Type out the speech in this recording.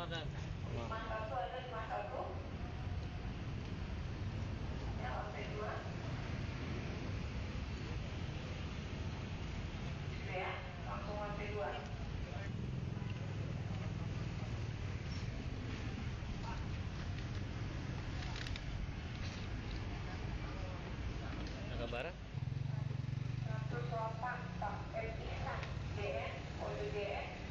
ada. 51 ada 51. Ya, lantai 2. Gitu ya, langsung lantai 2. Agak barat. 108 Pak F. DN, kode DN